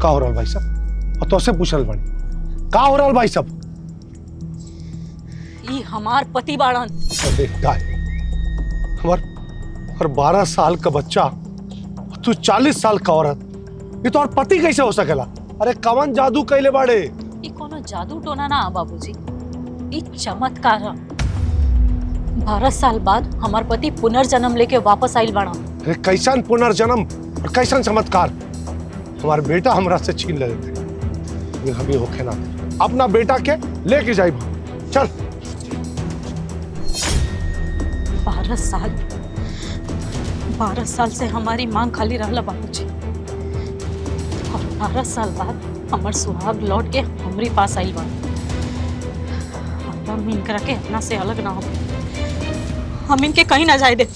का हो रहा भाई साहब? और तो से पूछल बनी का हो रहा भाई साहब? ई हमार पति बाड़न। अरे गाय हमार 12 साल का बच्चा, तू 40 साल का औरत, ये तो और पति कैसे हो सकेला? अरे कवन जादू कैले बाड़े? ई कोनो जादू टोना ना बाबूजी, ई चमत्कार है। 12 साल बाद हमार पति पुनर्जन्म लेके वापस आइल बाड़ा। अरे कैसन पुनर्जन्म और कैसन चमत्कार? हमारे बेटा हमरा से छीन ले थे, लेकिन हम ये होके ना अपना बेटा के लेके जाए। चल 12 साल से हमारी मांग खाली रहला बाबूजी, और 12 साल बाद हमार सुहाग लौट के हमारी पास आइल बा। हम इनकरा के अपना से अलग ना हो, हम इनके कहीं ना जाए दे।